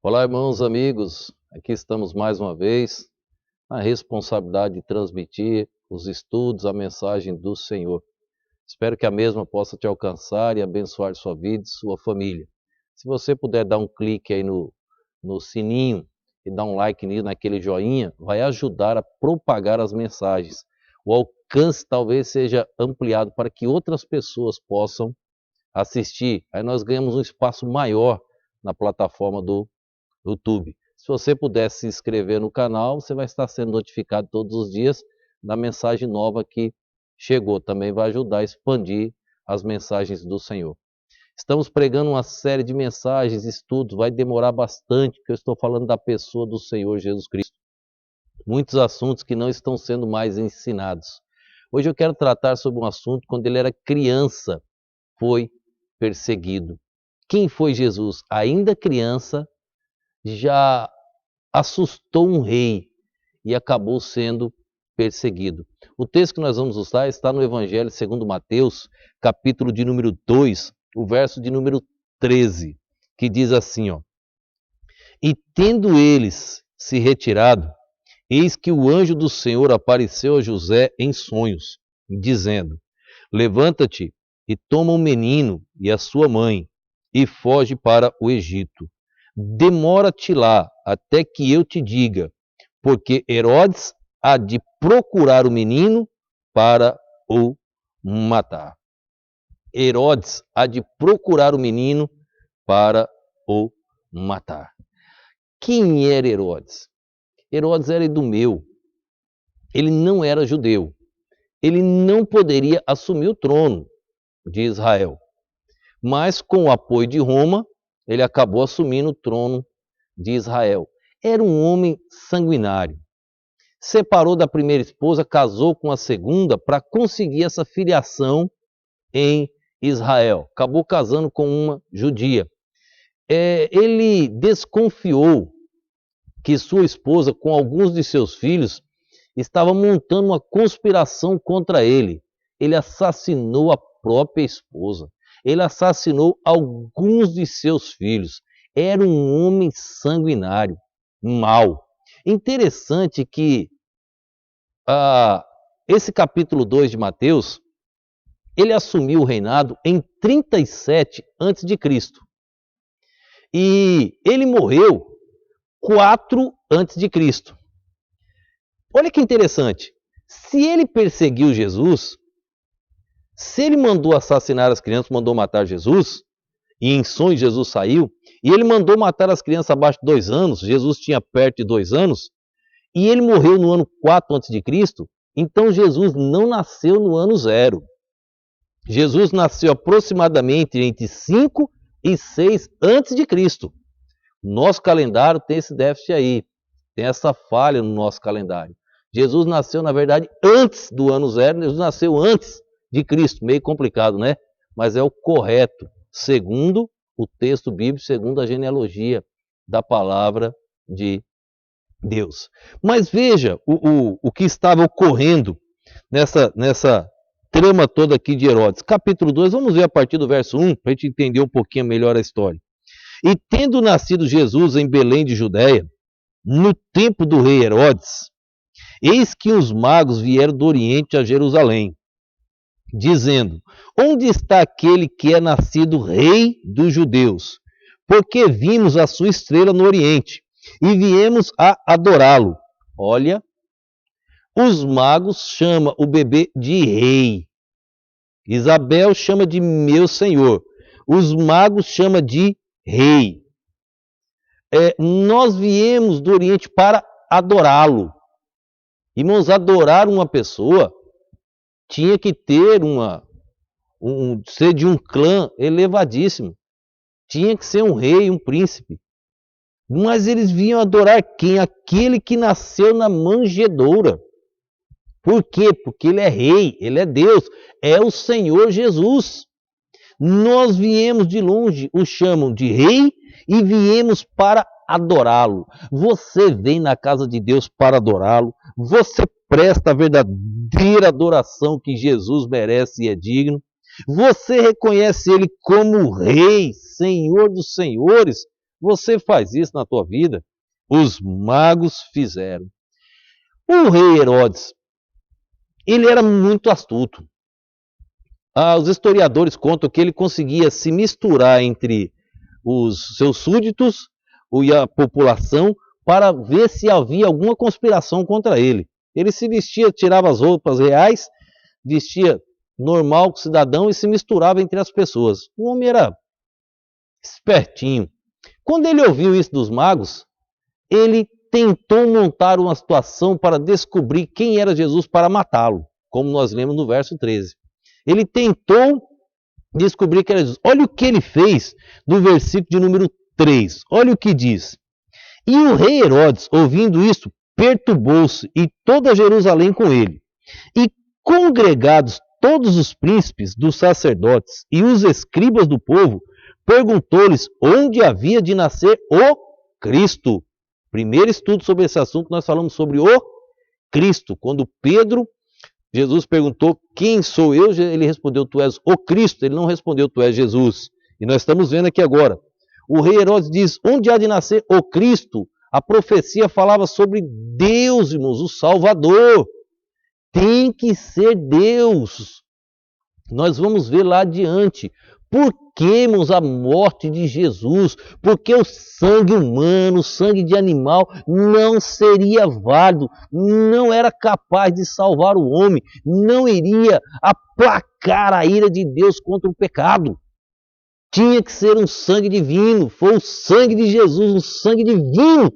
Olá, irmãos, amigos. Aqui estamos mais uma vez na responsabilidade de transmitir os estudos, a mensagem do Senhor. Espero que a mesma possa te alcançar e abençoar sua vida e sua família. Se você puder dar um clique aí no sininho e dar um like naquele joinha, vai ajudar a propagar as mensagens. O alcance talvez seja ampliado para que outras pessoas possam assistir. Aí nós ganhamos um espaço maior na plataforma do YouTube. Se você puder se inscrever no canal, você vai estar sendo notificado todos os dias da mensagem nova que chegou. Também vai ajudar a expandir as mensagens do Senhor. Estamos pregando uma série de mensagens, estudos, vai demorar bastante, porque eu estou falando da pessoa do Senhor Jesus Cristo. Muitos assuntos que não estão sendo mais ensinados. Hoje eu quero tratar sobre um assunto quando ele era criança, foi perseguido. Quem foi Jesus? Ainda criança, já assustou um rei e acabou sendo perseguido. O texto que nós vamos usar está no Evangelho segundo Mateus, capítulo de número 2, o verso de número 13, que diz assim, ó: E tendo eles se retirado, eis que o anjo do Senhor apareceu a José em sonhos, dizendo: Levanta-te e toma o menino e a sua mãe, e foge para o Egito. Demora-te lá até que eu te diga, porque Herodes há de procurar o menino para o matar. Herodes há de procurar o menino para o matar. Quem era Herodes? Herodes era idumeu. Ele não era judeu. Ele não poderia assumir o trono de Israel. Mas com o apoio de Roma, ele acabou assumindo o trono de Israel. Era um homem sanguinário. Separou da primeira esposa, casou com a segunda para conseguir essa filiação em Israel. Acabou casando com uma judia. Ele desconfiou que sua esposa, com alguns de seus filhos, estava montando uma conspiração contra ele. Ele assassinou a própria esposa. Ele assassinou alguns de seus filhos. Era um homem sanguinário, mau. Interessante que esse capítulo 2 de Mateus, ele assumiu o reinado em 37 a.C. E ele morreu 4 a.C. Olha que interessante. Se ele perseguiu Jesus, se ele mandou assassinar as crianças, mandou matar Jesus, e em sonhos Jesus saiu, e ele mandou matar as crianças abaixo de 2 anos, Jesus tinha perto de 2 anos, e ele morreu no ano 4 a.C., então Jesus não nasceu no ano 0. Jesus nasceu aproximadamente entre 5 e 6 a.C. Nosso calendário tem esse déficit aí, tem essa falha no nosso calendário. Jesus nasceu, na verdade, antes do ano 0, Jesus nasceu antes de Cristo, meio complicado, né? Mas é o correto, segundo o texto bíblico, segundo a genealogia da palavra de Deus. Mas veja o que estava ocorrendo nessa trama toda aqui de Herodes. Capítulo 2, vamos ver a partir do verso 1, para a gente entender um pouquinho melhor a história. E tendo nascido Jesus em Belém de Judeia, no tempo do rei Herodes, eis que os magos vieram do Oriente a Jerusalém, dizendo: Onde está aquele que é nascido rei dos judeus? Porque vimos a sua estrela no Oriente e viemos a adorá-lo. Olha, os magos chamam o bebê de rei. Isabel chama de meu senhor. Os magos chamam de rei. Nós viemos do Oriente para adorá-lo. Irmãos, adorar uma pessoa tinha que ter ser de um clã elevadíssimo. Tinha que ser um rei, um príncipe. Mas eles vinham adorar quem? Aquele que nasceu na manjedoura. Por quê? Porque ele é rei, ele é Deus, é o Senhor Jesus. Nós viemos de longe, o chamam de rei e viemos para adorá-lo. Você vem na casa de Deus para adorá-lo. Você presta a verdadeira adoração que Jesus merece e é digno. Você reconhece ele como Rei, Senhor dos Senhores. Você faz isso na tua vida? Os magos fizeram. O rei Herodes, ele era muito astuto. Os historiadores contam que ele conseguia se misturar entre os seus súditos e a população para ver se havia alguma conspiração contra ele. Ele se vestia, tirava as roupas reais, vestia normal, cidadão, e se misturava entre as pessoas. O homem era espertinho. Quando ele ouviu isso dos magos, ele tentou montar uma situação para descobrir quem era Jesus para matá-lo, como nós lemos no verso 13. Ele tentou descobrir que era Jesus. Olha o que ele fez no versículo de número 3. Olha o que diz. E o rei Herodes, ouvindo isso, perturbou-se, e toda Jerusalém com ele. E congregados todos os príncipes dos sacerdotes e os escribas do povo, perguntou-lhes onde havia de nascer o Cristo. Primeiro estudo sobre esse assunto, nós falamos sobre o Cristo. Quando Jesus perguntou, quem sou eu? Ele respondeu, tu és o Cristo. Ele não respondeu, tu és Jesus. E nós estamos vendo aqui agora. O rei Herodes diz, onde há de nascer o Cristo? A profecia falava sobre Deus, irmãos, o Salvador. Tem que ser Deus. Nós vamos ver lá adiante. Por que, irmãos, a morte de Jesus? Porque o sangue humano, o sangue de animal, não seria válido, não era capaz de salvar o homem, não iria aplacar a ira de Deus contra o pecado. Tinha que ser um sangue divino, foi o sangue de Jesus, um sangue divino,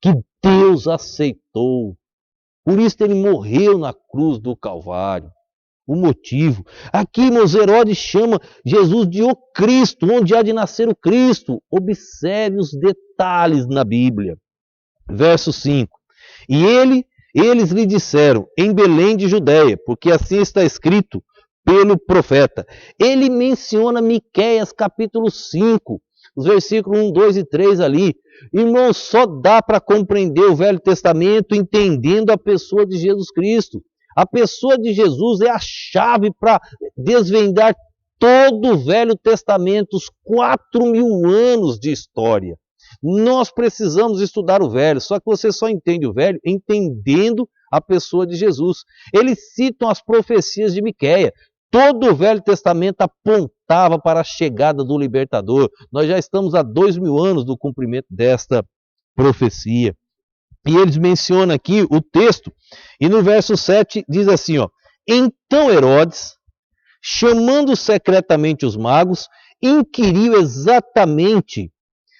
que Deus aceitou. Por isso ele morreu na cruz do Calvário. O motivo. Aqui, irmãos, Herodes chama Jesus de o Cristo, onde há de nascer o Cristo. Observe os detalhes na Bíblia. Verso 5. E eles lhe disseram, em Belém de Judeia, porque assim está escrito pelo profeta. Ele menciona Miqueias capítulo 5, os versículos 1, 2 e 3 ali. Irmãos, só dá para compreender o Velho Testamento entendendo a pessoa de Jesus Cristo. A pessoa de Jesus é a chave para desvendar todo o Velho Testamento, os 4.000 anos de história. Nós precisamos estudar o Velho, só que você só entende o Velho entendendo a pessoa de Jesus. Eles citam as profecias de Miqueias. Todo o Velho Testamento apontava para a chegada do libertador. Nós já estamos há 2.000 anos do cumprimento desta profecia. E eles mencionam aqui o texto, e no verso 7 diz assim, ó, então Herodes, chamando secretamente os magos, inquiriu exatamente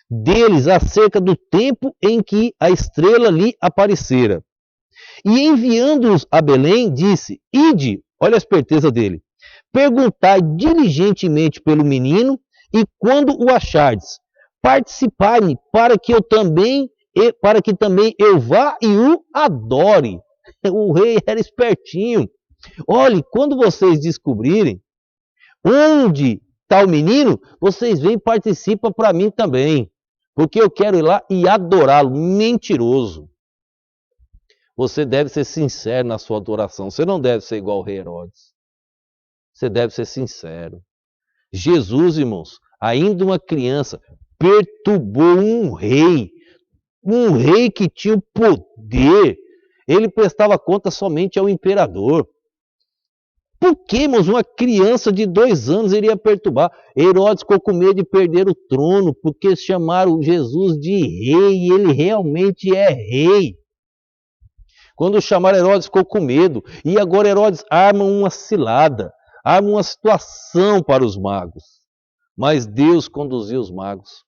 deles acerca do tempo em que a estrela lhe aparecera. E enviando-os a Belém, disse, ide, olha a esperteza dele, perguntai diligentemente pelo menino, e quando o achardes, participai-me para que também eu vá e o adore. O rei era espertinho. Olhe, quando vocês descobrirem onde está o menino, vocês vêm e participam para mim também. Porque eu quero ir lá e adorá-lo. Mentiroso. Você deve ser sincero na sua adoração. Você não deve ser igual ao rei Herodes. Você deve ser sincero. Jesus, irmãos, ainda uma criança, perturbou um rei que tinha o poder. Ele prestava conta somente ao imperador. Por que, irmãos, uma criança de 2 anos iria perturbar? Herodes ficou com medo de perder o trono, porque chamaram Jesus de rei, e ele realmente é rei. Quando chamaram Herodes, ficou com medo. E agora Herodes arma uma cilada, arma uma situação para os magos. Mas Deus conduziu os magos.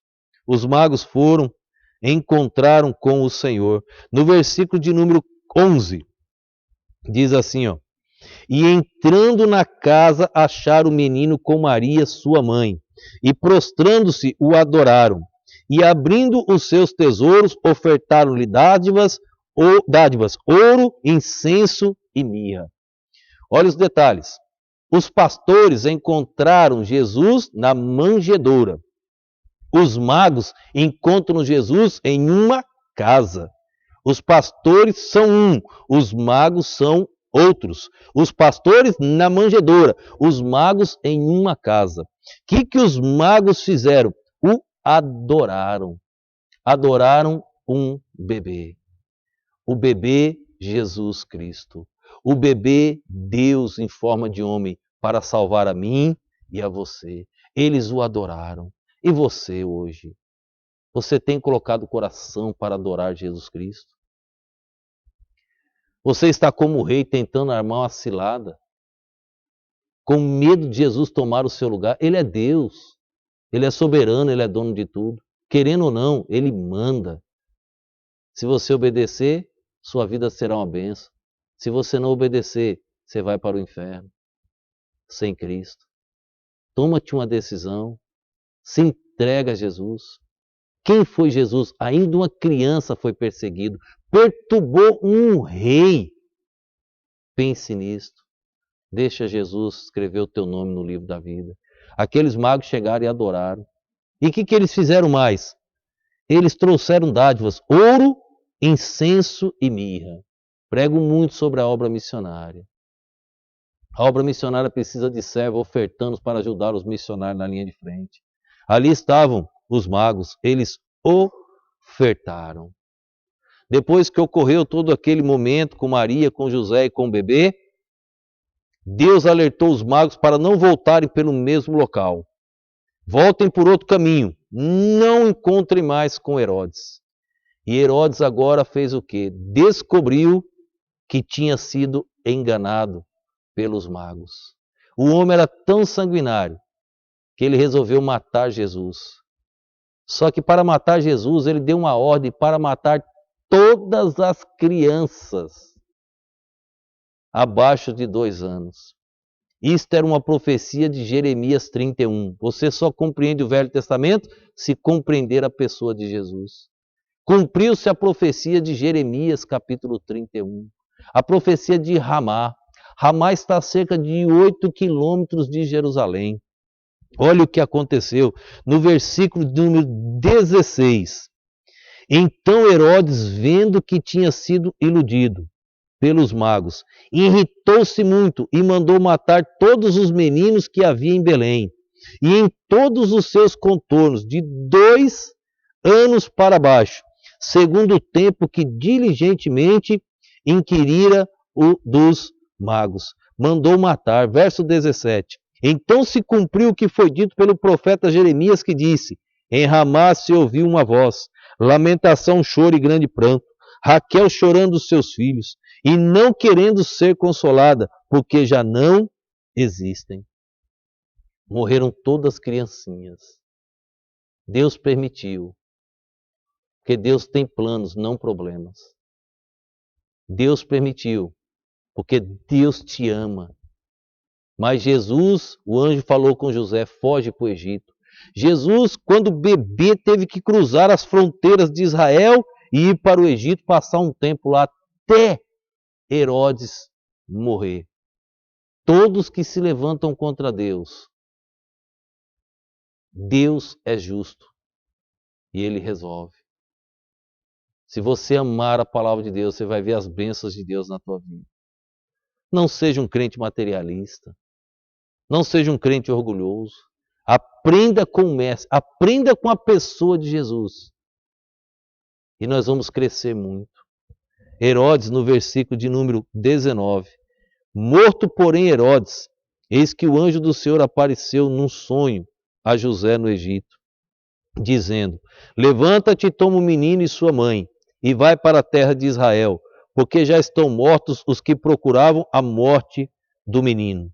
Os magos foram, encontraram com o Senhor. No versículo de número 11, diz assim, ó, e entrando na casa, acharam o menino com Maria, sua mãe, e prostrando-se, o adoraram. E abrindo os seus tesouros, ofertaram-lhe dádivas, ouro, incenso e mirra. Olha os detalhes. Os pastores encontraram Jesus na manjedoura. Os magos encontram Jesus em uma casa. Os pastores são um, os magos são outros. Os pastores na manjedoura, os magos em uma casa. O que os magos fizeram? O adoraram. adoraram um bebê. O bebê Jesus Cristo. O bebê Deus em forma de homem para salvar a mim e a você. Eles o adoraram. E você hoje? Você tem colocado o coração para adorar Jesus Cristo? Você está como rei tentando armar uma cilada, com medo de Jesus tomar o seu lugar? Ele é Deus, Ele é soberano, Ele é dono de tudo. Querendo ou não, Ele manda. Se você obedecer, sua vida será uma bênção. Se você não obedecer, você vai para o inferno, sem Cristo. Toma-te uma decisão, se entrega a Jesus. Quem foi Jesus? Ainda uma criança foi perseguido, perturbou um rei. Pense nisto. Deixa Jesus escrever o teu nome no livro da vida. Aqueles magos chegaram e adoraram. E o que eles fizeram mais? Eles trouxeram dádivas, ouro, incenso e mirra. Prego muito sobre a obra missionária. A obra missionária precisa de servos ofertando para ajudar os missionários na linha de frente. Ali estavam os magos, eles ofertaram. Depois que ocorreu todo aquele momento com Maria, com José e com o bebê, Deus alertou os magos para não voltarem pelo mesmo local. Voltem por outro caminho, não encontrem mais com Herodes. E Herodes agora fez o quê? Descobriu que tinha sido enganado pelos magos. O homem era tão sanguinário que ele resolveu matar Jesus. Só que para matar Jesus, ele deu uma ordem para matar todas as crianças abaixo de 2 anos. Isto era uma profecia de Jeremias 31. Você só compreende o Velho Testamento se compreender a pessoa de Jesus. Cumpriu-se a profecia de Jeremias, capítulo 31. A profecia de Ramá. Ramá está a cerca de 8 quilômetros de Jerusalém. Olha o que aconteceu no versículo número 16. Então Herodes, vendo que tinha sido iludido pelos magos, irritou-se muito e mandou matar todos os meninos que havia em Belém e em todos os seus contornos, de 2 anos para baixo, segundo o tempo que diligentemente inquirira o dos magos. Mandou matar. Verso 17. Então se cumpriu o que foi dito pelo profeta Jeremias, que disse: em Ramá se ouviu uma voz, lamentação, choro e grande pranto, Raquel chorando os seus filhos, e não querendo ser consolada, porque já não existem. Morreram todas as criancinhas. Deus permitiu, porque Deus tem planos, não problemas. Deus permitiu, porque Deus te ama. Mas Jesus, o anjo falou com José, foge para o Egito. Jesus, quando bebê, teve que cruzar as fronteiras de Israel e ir para o Egito, passar um tempo lá até Herodes morrer. Todos que se levantam contra Deus, Deus é justo e Ele resolve. Se você amar a palavra de Deus, você vai ver as bênçãos de Deus na tua vida. Não seja um crente materialista. Não seja um crente orgulhoso. Aprenda com o mestre, aprenda com a pessoa de Jesus. E nós vamos crescer muito. Herodes, no versículo de número 19. Morto, porém, Herodes, eis que o anjo do Senhor apareceu num sonho a José no Egito, dizendo: levanta-te, toma o menino e sua mãe, e vai para a terra de Israel, porque já estão mortos os que procuravam a morte do menino.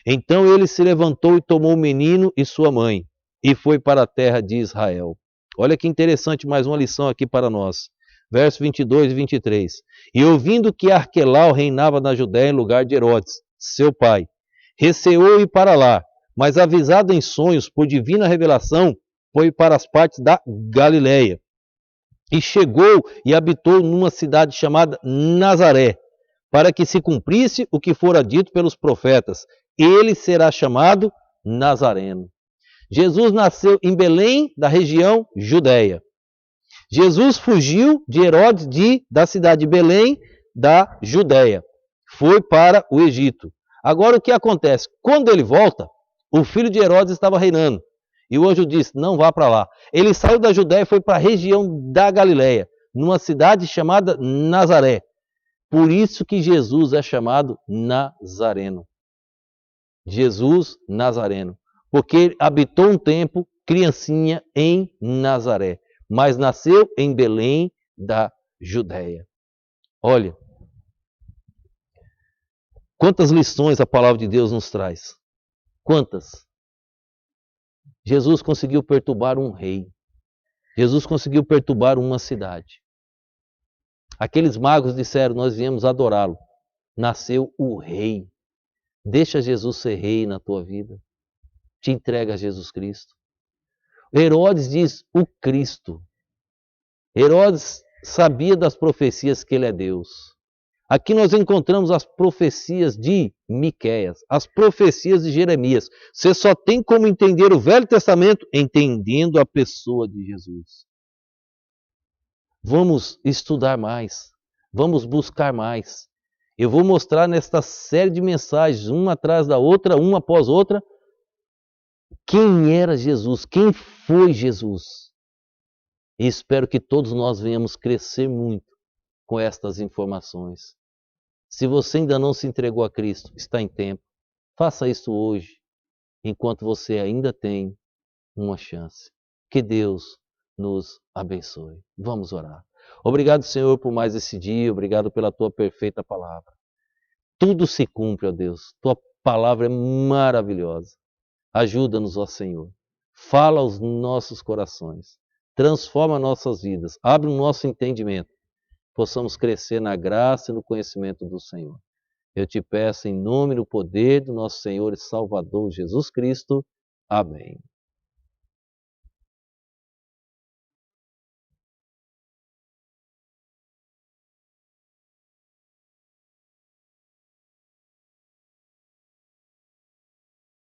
Então ele se levantou e tomou o menino e sua mãe, e foi para a terra de Israel. Olha que interessante, mais uma lição aqui para nós. Versos 22 e 23. E ouvindo que Arquelau reinava na Judéia em lugar de Herodes, seu pai, receou ir para lá, mas avisado em sonhos por divina revelação, foi para as partes da Galileia. E chegou e habitou numa cidade chamada Nazaré, para que se cumprisse o que fora dito pelos profetas: ele será chamado Nazareno. Jesus nasceu em Belém, da região Judéia. Jesus fugiu de Herodes da cidade de Belém, da Judéia. Foi para o Egito. Agora o que acontece? Quando ele volta, o filho de Herodes estava reinando. E o anjo disse, não vá para lá. Ele saiu da Judéia e foi para a região da Galileia, numa cidade chamada Nazaré. Por isso que Jesus é chamado Nazareno. Jesus Nazareno. Porque ele habitou um tempo, criancinha, em Nazaré. Mas nasceu em Belém da Judéia. Olha, quantas lições a palavra de Deus nos traz. Quantas? Jesus conseguiu perturbar um rei. Jesus conseguiu perturbar uma cidade. Aqueles magos disseram, nós viemos adorá-lo. Nasceu o rei. Deixa Jesus ser rei na tua vida. Te entrega a Jesus Cristo. Herodes diz, o Cristo. Herodes sabia das profecias que ele é Deus. Aqui nós encontramos as profecias de Miqueias, as profecias de Jeremias. Você só tem como entender o Velho Testamento entendendo a pessoa de Jesus. Vamos estudar mais, vamos buscar mais. Eu vou mostrar nesta série de mensagens, uma atrás da outra, uma após outra, quem era Jesus, quem foi Jesus. E espero que todos nós venhamos crescer muito com estas informações. Se você ainda não se entregou a Cristo, está em tempo. Faça isso hoje, enquanto você ainda tem uma chance. Que Deus nos abençoe. Vamos orar. Obrigado, Senhor, por mais esse dia. Obrigado pela tua perfeita palavra. Tudo se cumpre, ó Deus. Tua palavra é maravilhosa. Ajuda-nos, ó Senhor. Fala aos nossos corações. Transforma nossas vidas. Abre o nosso entendimento. Possamos crescer na graça e no conhecimento do Senhor. Eu te peço em nome e no poder do nosso Senhor e Salvador Jesus Cristo. Amém.